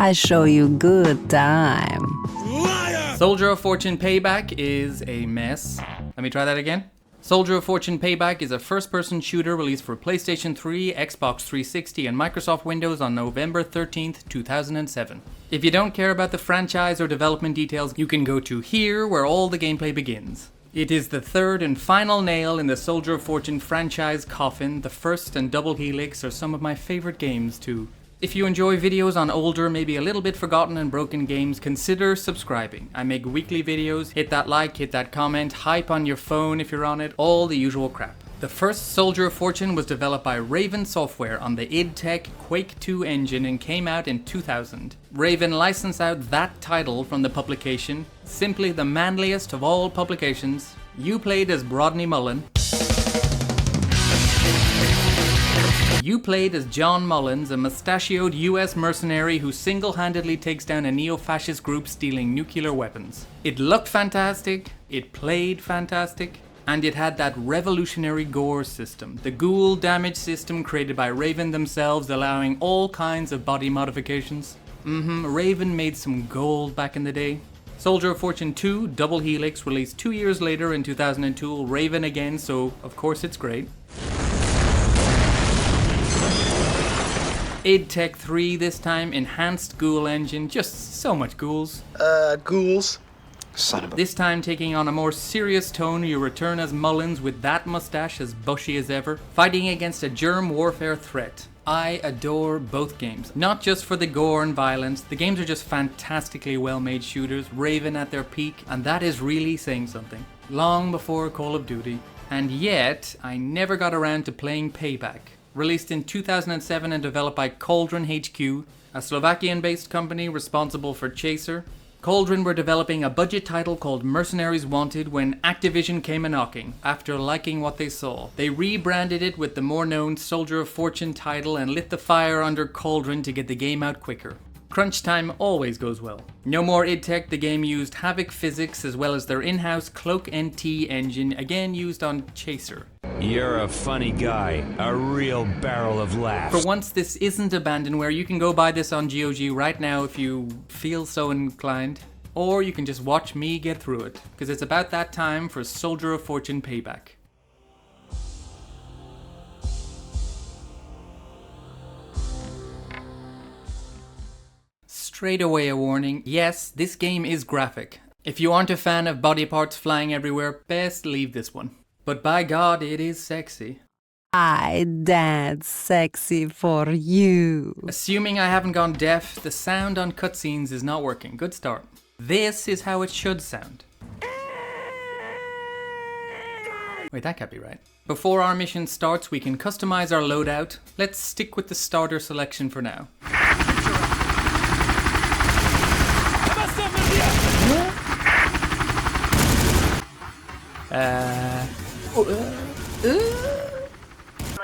I show you good time. Liar! Soldier of Fortune Payback is a mess. Let me try that again. Soldier of Fortune Payback is a first-person shooter released for PlayStation 3, Xbox 360, and Microsoft Windows on November 13th, 2007. If you don't care about the franchise or development details, you can go to here where all the gameplay begins. It is the third and final nail in the Soldier of Fortune franchise coffin. The first and Double Helix are some of my favorite games too. If you enjoy videos on older, maybe a little bit forgotten and broken games, consider subscribing. I make weekly videos. Hit that like, hit that comment, hype on your phone if you're on it, all the usual crap. The first Soldier of Fortune was developed by Raven Software on the id Tech Quake 2 engine and came out in 2000. Raven licensed out that title from the publication, simply the manliest of all publications. You played as Brodney Mullen. You played as John Mullins, a mustachioed US mercenary who single-handedly takes down a neo-fascist group stealing nuclear weapons. It looked fantastic, it played fantastic, and it had that revolutionary gore system, the ghoul damage system created by Raven themselves, allowing all kinds of body modifications. Raven made some gold back in the day. Soldier of Fortune 2, Double Helix, released 2 years later in 2002, Raven again, so of course it's great. id Tech 3 this time, enhanced ghoul engine, just so much ghouls. Ghouls? Son of a... This time taking on a more serious tone, you return as Mullins with that mustache as bushy as ever, fighting against a germ warfare threat. I adore both games, not just for the gore and violence. The games are just fantastically well-made shooters, Raven at their peak, and that is really saying something. Long before Call of Duty. And yet, I never got around to playing Payback. Released in 2007 and developed by Cauldron HQ, a Slovakian-based company responsible for Chaser. Cauldron were developing a budget title called Mercenaries Wanted when Activision came a-knocking, after liking what they saw. They rebranded it with the more known Soldier of Fortune title and lit the fire under Cauldron to get the game out quicker. Crunch time always goes well. No more id Tech, the game used Havoc physics as well as their in-house Cloak NT engine, again used on Chaser. You're a funny guy, a real barrel of laughs. For once, this isn't abandonware. You can go buy this on GOG right now if you feel so inclined. Or you can just watch me get through it, because it's about that time for Soldier of Fortune Payback. Straight away a warning, yes, this game is graphic. If you aren't a fan of body parts flying everywhere, best leave this one. But by God, it is sexy. I dance sexy for you. Assuming I haven't gone deaf, the sound on cutscenes is not working. Good start. This is how it should sound. Wait, that can't be right. Before our mission starts, we can customize our loadout. Let's stick with the starter selection for now.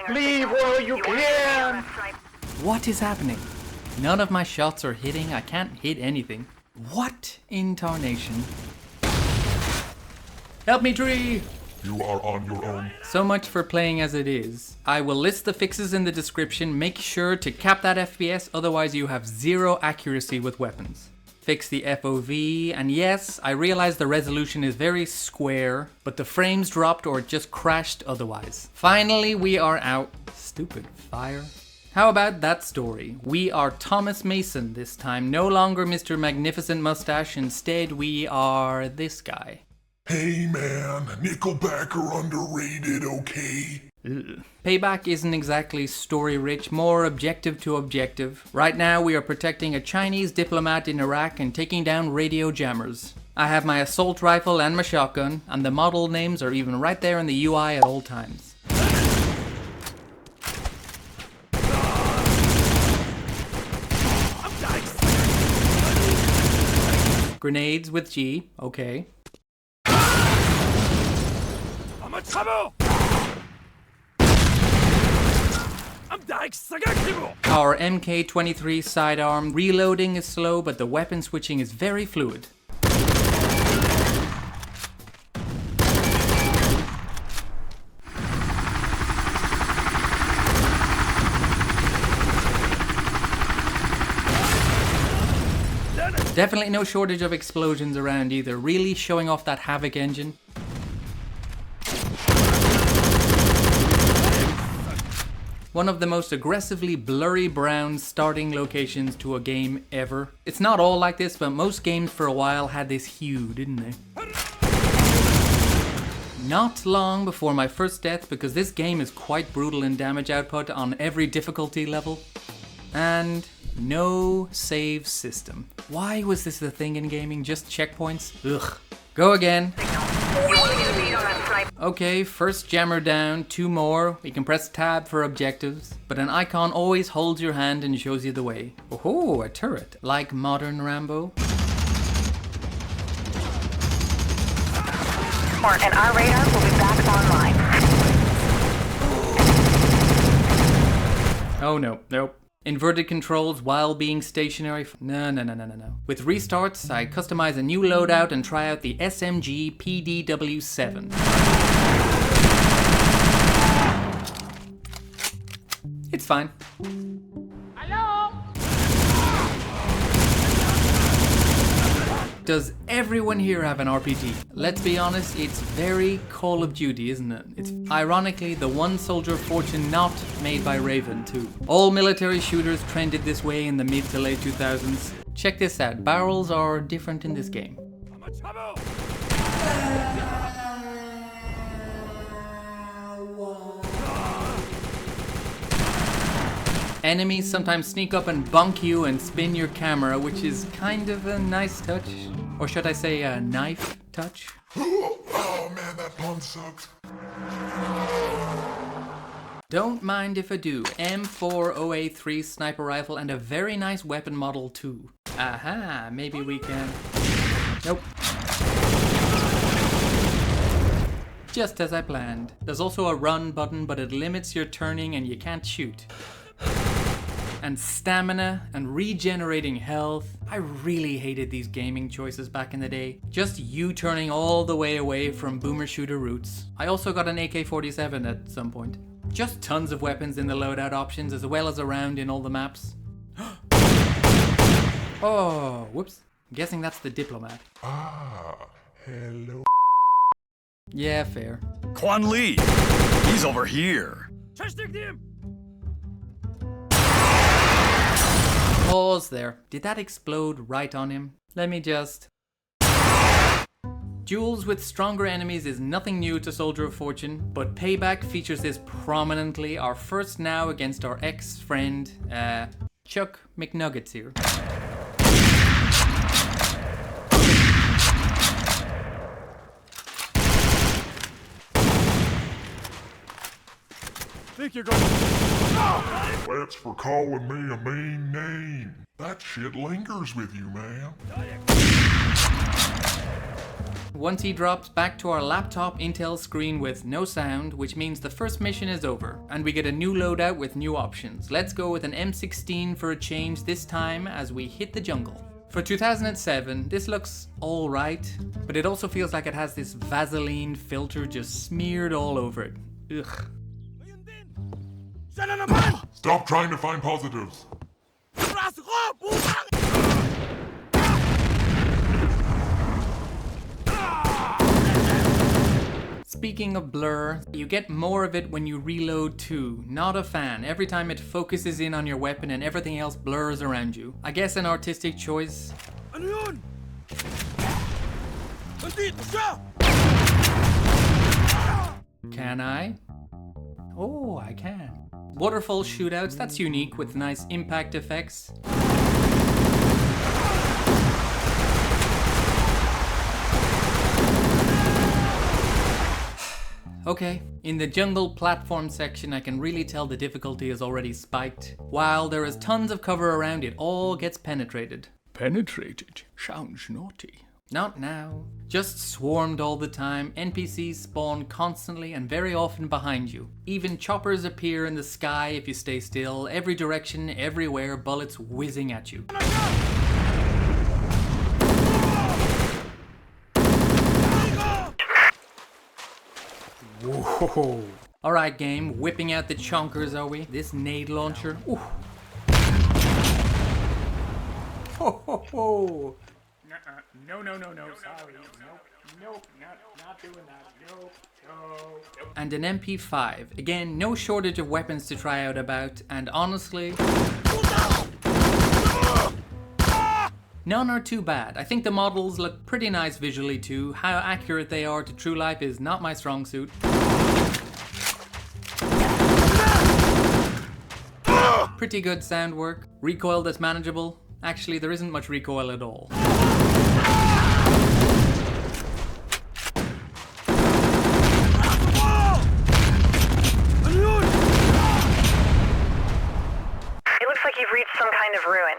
Leave while you can! What is happening? None of my shots are hitting. I can't hit anything. What in tarnation? Help me, tree! You are on your own. So much for playing as it is. I will list the fixes in the description. Make sure to cap that FPS, otherwise you have zero accuracy with weapons. Fix the FOV, and yes, I realize the resolution is very square, but the frames dropped or it just crashed otherwise. Finally, we are out. Stupid fire. How about that story? We are Thomas Mason this time, no longer Mr. Magnificent Mustache, instead we are this guy. Hey man, Nickelback are underrated, okay? Ugh. Payback isn't exactly story-rich, more objective to objective. Right now we are protecting a Chinese diplomat in Iraq and taking down radio jammers. I have my assault rifle and my shotgun, and the model names are even right there in the UI at all times. Grenades with G, okay. Our MK23 sidearm reloading is slow, but the weapon switching is very fluid. Definitely no shortage of explosions around either, really showing off that Havoc engine. One of the most aggressively blurry brown starting locations to a game ever. It's not all like this, but most games for a while had this hue, didn't they? Not long before my first death, because this game is quite brutal in damage output on every difficulty level. And no save system. Why was this the thing in gaming? Just checkpoints? Ugh. Go again. Okay, first jammer down, 2 more. We can press tab for objectives, but an icon always holds your hand and shows you the way. Oh, a turret. Like modern Rambo. And our radar will be back online. Oh no, nope. Inverted controls while being stationary. No. With restarts, I customize a new loadout and try out the SMG PDW7. It's fine. Hello? Does everyone here have an RPG? Let's be honest, it's very Call of Duty, isn't it? It's ironically the one Soldier of Fortune not made by Raven too. All military shooters trended this way in the mid to late 2000s. Check this out, barrels are different in this game. Enemies sometimes sneak up and bonk you and spin your camera, which is kind of a nice touch. Or should I say a knife touch? Oh man, that pun sucks. Don't mind if I do. M408-3 sniper rifle and a very nice weapon model too. Aha, maybe we can... Nope. Just as I planned. There's also a run button, but it limits your turning and you can't shoot. And stamina and regenerating health. I really hated these gaming choices back in the day. Just U-turning all the way away from boomer shooter routes. I also got an AK-47 at some point. Just tons of weapons in the loadout options as well as around in all the maps. Oh, whoops. I'm guessing that's the diplomat. Ah, hello. Yeah, fair. Quan Li, he's over here. Pause there. Did that explode right on him? Let me just... Duels with stronger enemies is nothing new to Soldier of Fortune, but Payback features this prominently. Our first now against our ex-friend, Chuck McNuggets here. Think you're going That's for calling me a mean name. That shit lingers with you, man. Once he drops back to our laptop Intel screen with no sound, which means the first mission is over, and we get a new loadout with new options. Let's go with an M16 for a change this time as we hit the jungle. For 2007, this looks alright, but it also feels like it has this Vaseline filter just smeared all over it. Ugh. Stop trying to find positives. Speaking of blur, you get more of it when you reload too. Not a fan. Every time it focuses in on your weapon and everything else blurs around you. I guess an artistic choice. Can I? Oh, I can. Waterfall shootouts, that's unique with nice impact effects. Okay, in the jungle platform section I can really tell the difficulty is already spiked. While there is tons of cover around, it all gets penetrated. Penetrated? Sounds naughty. Not now. Just swarmed all the time, NPCs spawn constantly and very often behind you. Even choppers appear in the sky if you stay still, every direction, everywhere, bullets whizzing at you. Whoa. Alright game, whipping out the chonkers are we? This nade launcher. Ooh. Ho ho ho! No, sorry. Nope, not doing that. Nope. And an MP5. Again, no shortage of weapons to try out about, and honestly, none are too bad. I think the models look pretty nice visually too. How accurate they are to true life is not my strong suit. Pretty good sound work. Recoil that's manageable. Actually, there isn't much recoil at all. It looks like you've reached some kind of ruin.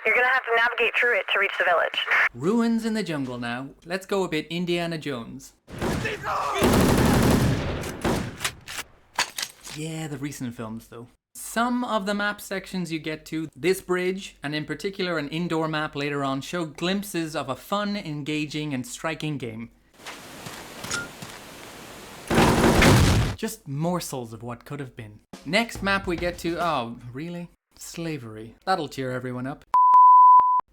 You're gonna have to navigate through it to reach the village. Ruins in the jungle now. Let's go a bit Indiana Jones. Yeah, the recent films though. Some of the map sections you get to, this bridge, and in particular an indoor map later on, show glimpses of a fun, engaging, and striking game. Just morsels of what could have been. Next map we get to, oh, really? Slavery. That'll cheer everyone up.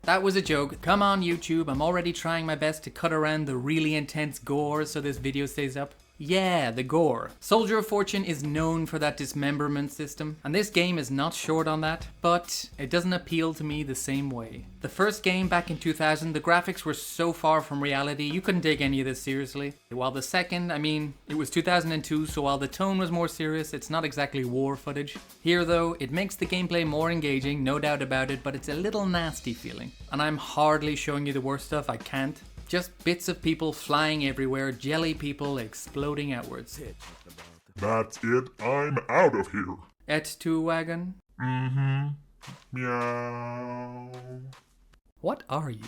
That was a joke. Come on YouTube, I'm already trying my best to cut around the really intense gore so this video stays up. Yeah, the gore. Soldier of Fortune is known for that dismemberment system, and this game is not short on that, but it doesn't appeal to me the same way. The first game back in 2000, the graphics were so far from reality, you couldn't take any of this seriously. While the second, I mean, it was 2002, so while the tone was more serious, it's not exactly war footage. Here though, it makes the gameplay more engaging, no doubt about it, but it's a little nasty feeling. And I'm hardly showing you the worst stuff, I can't. Just bits of people flying everywhere, jelly people exploding outwards. That's it, I'm out of here. Et tu wagon? Mm-hmm. Meow. What are you?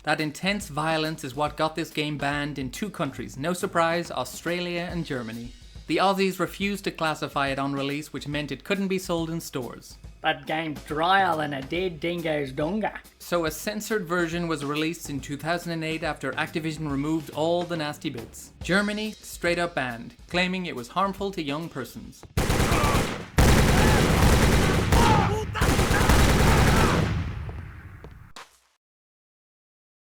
That intense violence is what got this game banned in 2 countries. No surprise, Australia and Germany. The Aussies refused to classify it on release, which meant it couldn't be sold in stores. That game's drier than a dead dingo's donga. So a censored version was released in 2008 after Activision removed all the nasty bits. Germany straight up banned, claiming it was harmful to young persons.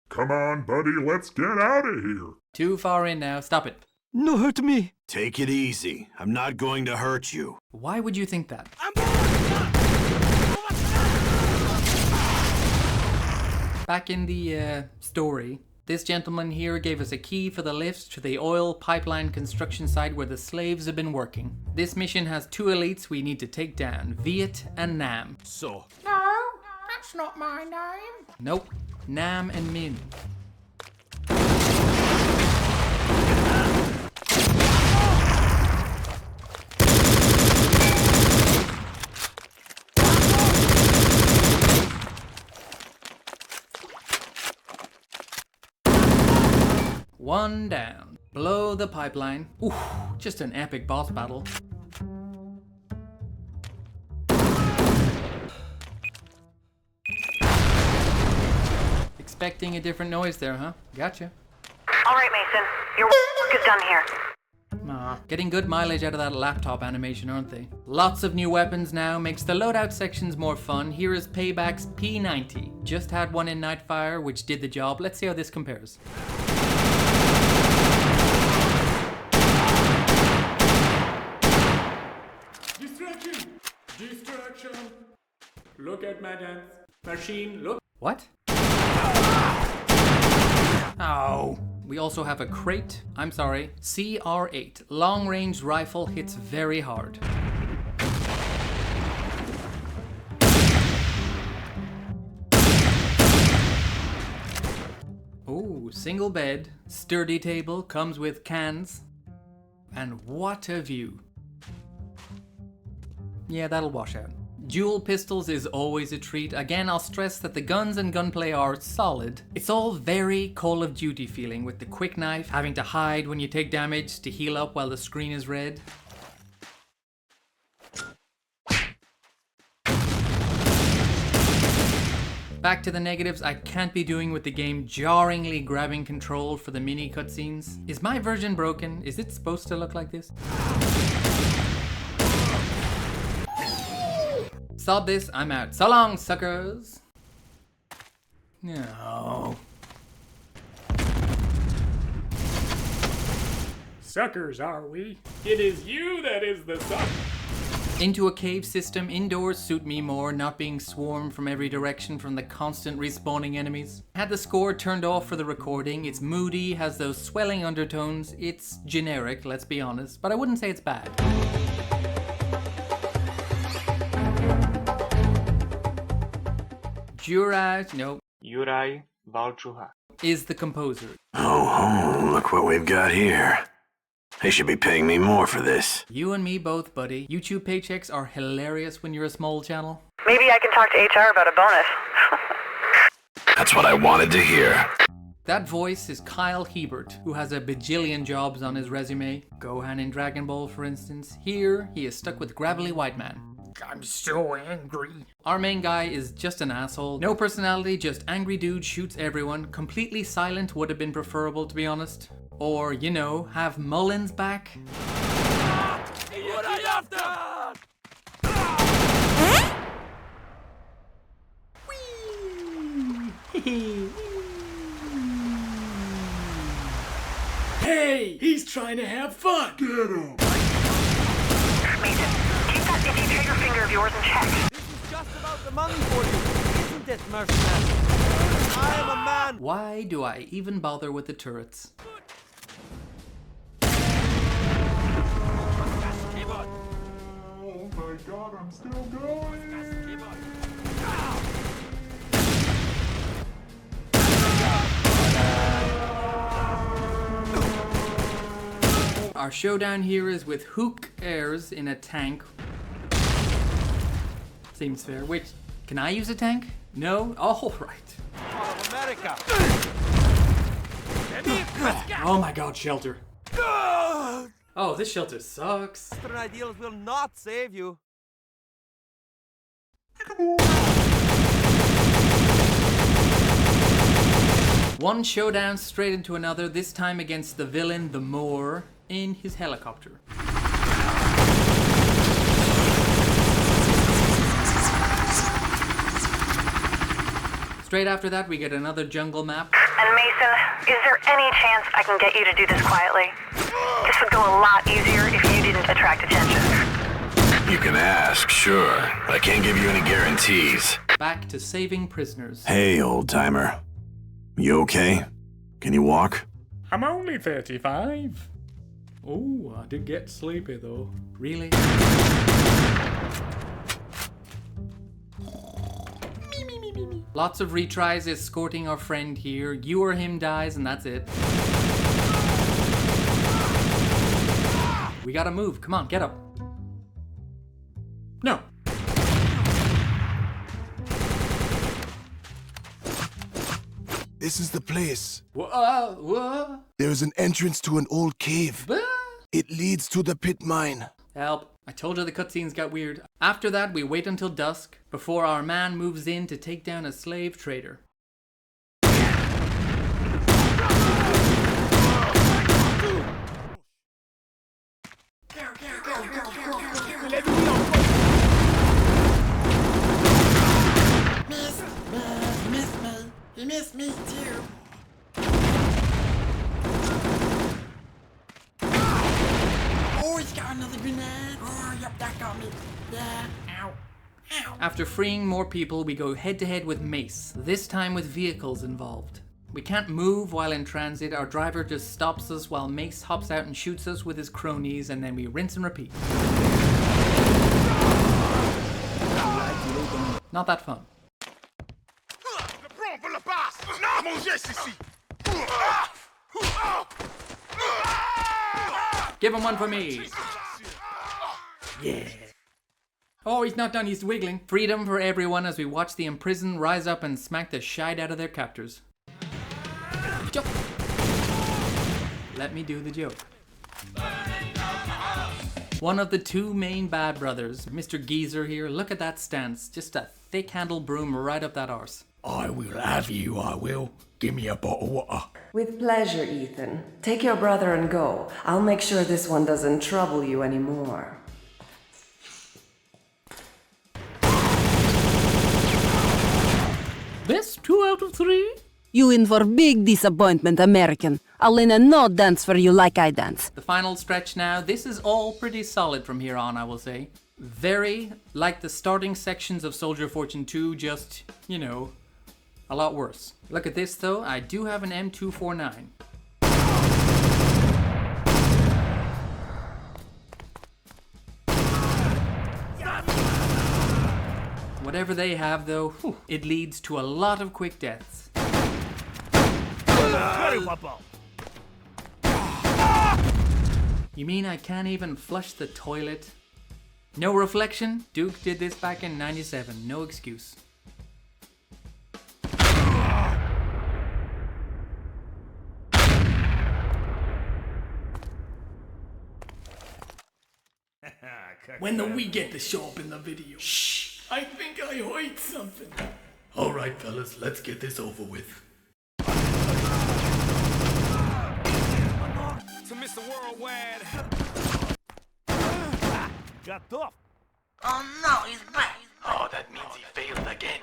Come on, buddy, let's get out of here. Too far in now, stop it. No hurt me. Take it easy. I'm not going to hurt you. Why would you think that? Back in the story, this gentleman here gave us a key for the lift to the oil pipeline construction site where the slaves have been working. This mission has 2 elites we need to take down, Viet and Nam. So, No, that's not my name. Nope, Nam and Min. One down. Blow the pipeline. Ooh, just an epic boss battle. Expecting a different noise there, huh? Gotcha. All right, Mason. Your work is done here. Getting good mileage out of that laptop animation, aren't they? Lots of new weapons now, makes the loadout sections more fun. Here is Payback's P90. Just had one in Nightfire, which did the job. Let's see how this compares. Distraction! Look at my dance. Machine, look. What? Oh. We also have a crate, CR8. Long-range rifle hits very hard. Ooh, single bed, sturdy table, comes with cans. And what a view. Yeah, that'll wash out. Dual pistols is always a treat. Again, I'll stress that the guns and gunplay are solid. It's all very Call of Duty feeling, with the quick knife, having to hide when you take damage to heal up while the screen is red. Back to the negatives, I can't be doing with the game jarringly grabbing control for the mini cutscenes. Is my version broken? Is it supposed to look like this? Sod this, I'm out. So long, suckers. No. Suckers, are we? It is you that is the sucker. Into a cave system indoors suit me more, not being swarmed from every direction from the constant respawning enemies. Had the score turned off for the recording. It's moody, has those swelling undertones. It's generic, let's be honest, but I wouldn't say it's bad. Juraj, no, Juraj Valchuha. is the composer. Oh, look what we've got here. They should be paying me more for this. You and me both, buddy. YouTube paychecks are hilarious when you're a small channel. Maybe I can talk to HR about a bonus. That's what I wanted to hear. That voice is Kyle Hebert, who has a bajillion jobs on his resume. Gohan in Dragon Ball, for instance. Here, he is stuck with Gravelly White Man. I'm so angry. Our main guy is just an asshole. No personality, just angry dude, shoots everyone. Completely silent would have been preferable, to be honest. Or, you know, have Mullins back. What are you after? Hey, he's trying to have fun. Get him! Mason, keep that itchy trigger finger of yours in check. This is just about the money for you, isn't it, mercenary? I am a man. Why do I even bother with the turrets? Oh my god, I'm still going! Our showdown here is with Hook Airs in a tank. Seems fair. Wait, can I use a tank? No? Oh, right. America. Oh my god, shelter. Oh, this shelter sucks. Western ideals will not save you. One showdown straight into another, this time against the villain, the Moor, in his helicopter. Straight after that, we get another jungle map. And Mason, is there any chance I can get you to do this quietly? This would go a lot easier if you didn't attract attention. You can ask, sure, but I can't give you any guarantees. Back to saving prisoners. Hey, old-timer. You okay? Can you walk? I'm only 35. Oh, I did get sleepy though. Really? Lots of retries escorting our friend here. You or him dies and that's it. We gotta move. Come on, get up. No. This is the place. Whoa. There is an entrance to an old cave. Bah. It leads to the pit mine. Help. I told you the cutscenes got weird. After that, we wait until dusk before our man moves in to take down a slave trader. He missed me too. Oh, he's got another grenade. Oh, yep, that got me. Yeah, ow. Ow. After freeing more people, we go head to head with Mace, this time with vehicles involved. We can't move while in transit, our driver just stops us while Mace hops out and shoots us with his cronies, and then we rinse and repeat. Not that fun. Give him one for me. Yeah. Oh, he's not done, he's wiggling. Freedom for everyone as we watch the imprisoned rise up and smack the shite out of their captors. Jump. Let me do the joke. One of the two main bad brothers, Mr. Geezer here, look at that stance. Just a thick-handled broom right up that arse. I will have you, I will. Give me a bottle of water. With pleasure, Ethan. Take your brother and go. I'll make sure this one doesn't trouble you anymore. Best 2 out of 3? You in for big disappointment, American. Alina no dance for you like I dance. The final stretch now. This is all pretty solid from here on, I will say. Very like the starting sections of Soldier of Fortune 2, just, you know, a lot worse. Look at this though, I do have an M249. Whatever they have though, whew, it leads to a lot of quick deaths. You mean I can't even flush the toilet? No reflection? Duke did this back in '97, no excuse. When do we get to show up in the video? Shh! I think I heard something. Alright, fellas, let's get this over with. To Mr. Worldwide. Got off. Oh no, he's back. Oh, that means he failed again.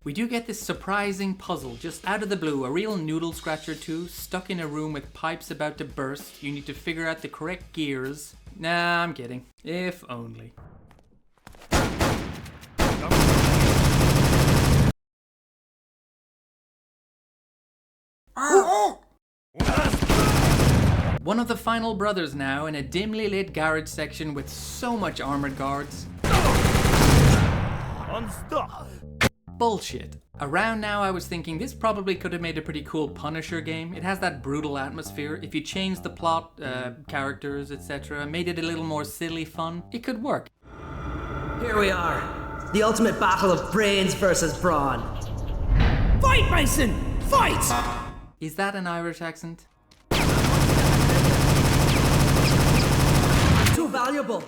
We do get this surprising puzzle just out of the blue, a real noodle scratcher too, stuck in a room with pipes about to burst. You need to figure out the correct gears. Nah, I'm kidding. If only. One of the final brothers now in a dimly lit garage section with so much armored guards. Unstuck. Bullshit. Around now I was thinking this probably could have made a pretty cool Punisher game. It has that brutal atmosphere. If you changed the plot, characters, etc., made it a little more silly fun, it could work. Here we are. The ultimate battle of brains versus brawn. Fight, Mason! Fight! Is that an Irish accent? Too valuable.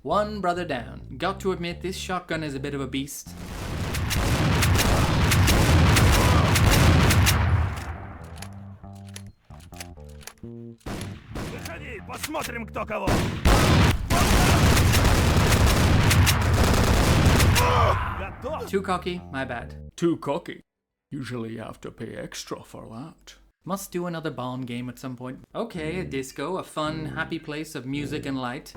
One brother down. Got to admit, this shotgun is a bit of a beast. Посмотрим, кто кого. Too cocky, my bad. Too cocky. Usually you have to pay extra for that. Must do another Bond game at some point. Okay, a disco, a fun, happy place of music and light.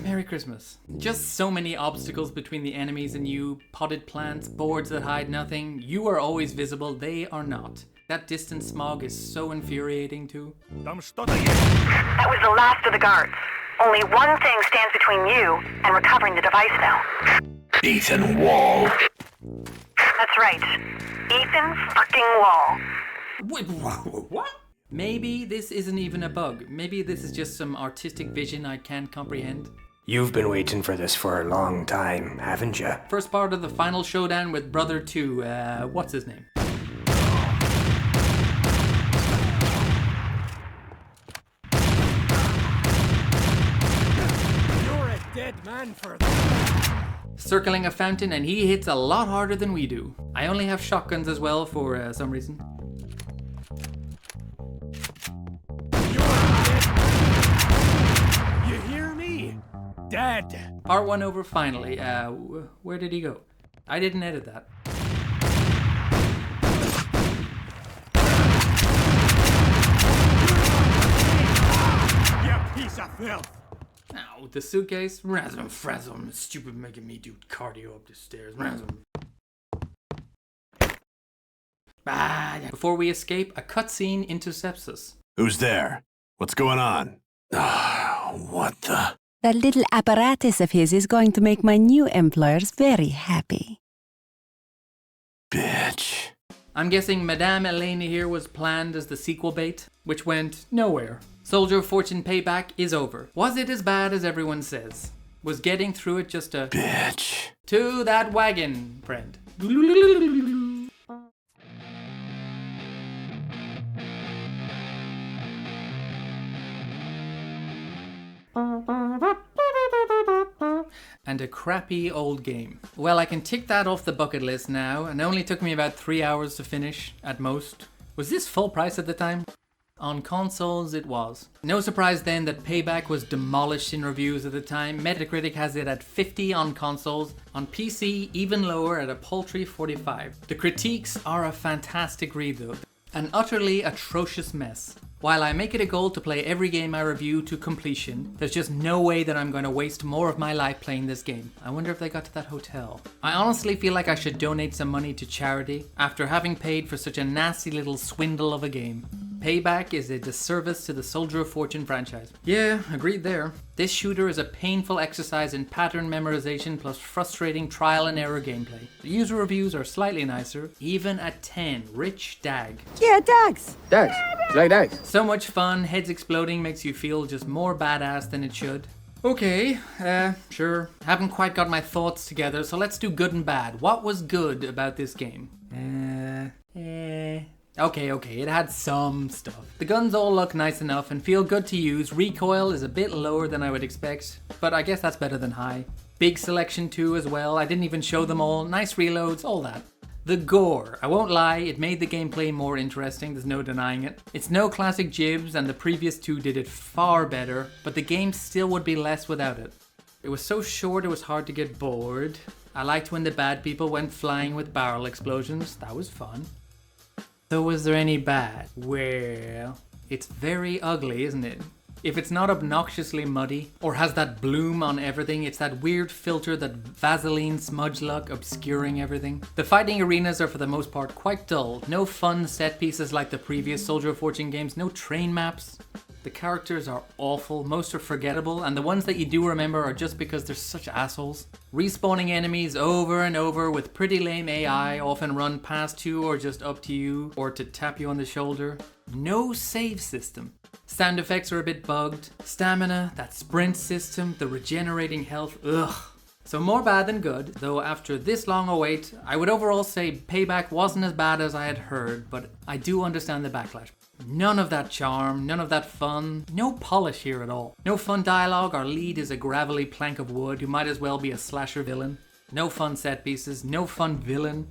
Merry Christmas. Just so many obstacles between the enemies and you. Potted plants, boards that hide nothing. You are always visible, they are not. That distant smog is so infuriating too. That was the last of the guards. Only one thing stands between you and recovering the device now. Ethan Wall. That's right. Ethan fucking Wall. Wait, what? Maybe this isn't even a bug. Maybe this is just some artistic vision I can't comprehend. You've been waiting for this for a long time, haven't you? First part of the final showdown with Brother 2, what's his name? You're a dead man for that. Circling a fountain and he hits a lot harder than we do. I only have shotguns as well for some reason. You hear me? Dead. Part 1 over finally. Where did he go? I didn't edit that. You piece of filth. Now, with the suitcase, rasm frasm, stupid making me do cardio up the stairs, rasm. Before we escape, a cutscene into sepsis. Who's there? What's going on? What the? That little apparatus of his is going to make my new employers very happy. Bitch. I'm guessing Madame Elena here was planned as the sequel bait, which went nowhere. Soldier of Fortune Payback is over. Was it as bad as everyone says? Was getting through it just a... Bitch. To that wagon, friend. and a crappy old game. Well, I can tick that off the bucket list now, and it only took me about 3 hours to finish, at most. Was this full price at the time? On consoles, it was. No surprise then that Payback was demolished in reviews at the time. Metacritic has it at 50 on consoles. On PC, even lower at a paltry 45. The critiques are a fantastic read though. An utterly atrocious mess. While I make it a goal to play every game I review to completion, there's just no way that I'm going to waste more of my life playing this game. I wonder if they got to that hotel. I honestly feel like I should donate some money to charity after having paid for such a nasty little swindle of a game. Payback is a disservice to the Soldier of Fortune franchise. Yeah, agreed there. This shooter is a painful exercise in pattern memorization plus frustrating trial and error gameplay. The user reviews are slightly nicer, even at 10. Rich Dag. Yeah, Dags. Dags. Like Dags. So much fun, heads exploding makes you feel just more badass than it should. Okay, sure. Haven't quite got my thoughts together, so let's do good and bad. What was good about this game? Okay, it had some stuff. The guns all look nice enough and feel good to use. Recoil is a bit lower than I would expect, but I guess that's better than high. Big selection too as well. I didn't even show them all. Nice reloads, all that. The gore. I won't lie, it made the gameplay more interesting, there's no denying it. It's no classic Jibs and the previous two did it far better, but the game still would be less without it. It was so short it was hard to get bored. I liked when the bad people went flying with barrel explosions, that was fun. So was there any bad? Well, it's very ugly, isn't it? If it's not obnoxiously muddy, or has that bloom on everything, it's that weird filter, that Vaseline smudge look obscuring everything. The fighting arenas are for the most part quite dull. No fun set pieces like the previous Soldier of Fortune games, no train maps. The characters are awful, most are forgettable, and the ones that you do remember are just because they're such assholes. Respawning enemies over and over with pretty lame AI, often run past you or just up to you, or to tap you on the shoulder. No save system. Sound effects are a bit bugged. Stamina, that sprint system, the regenerating health, ugh. So more bad than good, though after this long a wait, I would overall say Payback wasn't as bad as I had heard, but I do understand the backlash. None of that charm, none of that fun, no polish here at all. No fun dialogue, our lead is a gravelly plank of wood who might as well be a slasher villain. No fun set pieces, no fun villain.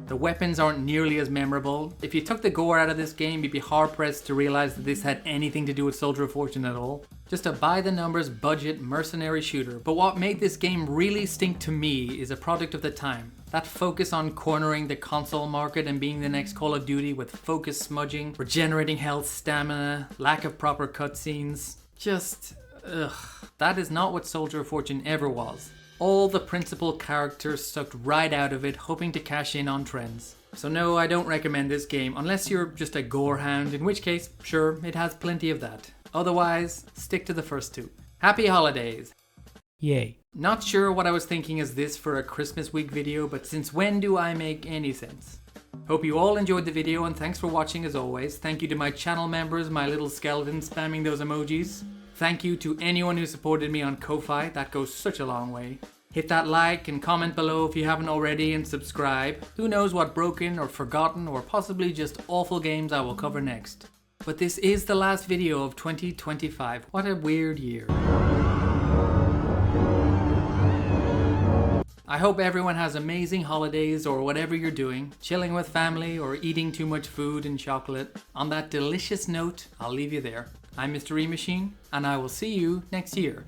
The weapons aren't nearly as memorable. If you took the gore out of this game, you'd be hard pressed to realize that this had anything to do with Soldier of Fortune at all. Just a by the numbers budget mercenary shooter. But what made this game really stink to me is a product of the time. That focus on cornering the console market and being the next Call of Duty with focus smudging, regenerating health, stamina, lack of proper cutscenes. Just, ugh. That is not what Soldier of Fortune ever was. All the principal characters sucked right out of it, hoping to cash in on trends. So no, I don't recommend this game, unless you're just a gore hound, in which case, sure, it has plenty of that. Otherwise, stick to the first two. Happy holidays! Yay. Not sure what I was thinking as this for a Christmas week video, but since when do I make any sense? Hope you all enjoyed the video and thanks for watching as always. Thank you to my channel members, my little skeleton spamming those emojis. Thank you to anyone who supported me on Ko-Fi, that goes such a long way. Hit that like and comment below if you haven't already and subscribe. Who knows what broken or forgotten or possibly just awful games I will cover next. But this is the last video of 2025. What a weird year. I hope everyone has amazing holidays or whatever you're doing, chilling with family or eating too much food and chocolate. On that delicious note, I'll leave you there. I'm Mr. Macheen, and I will see you next year.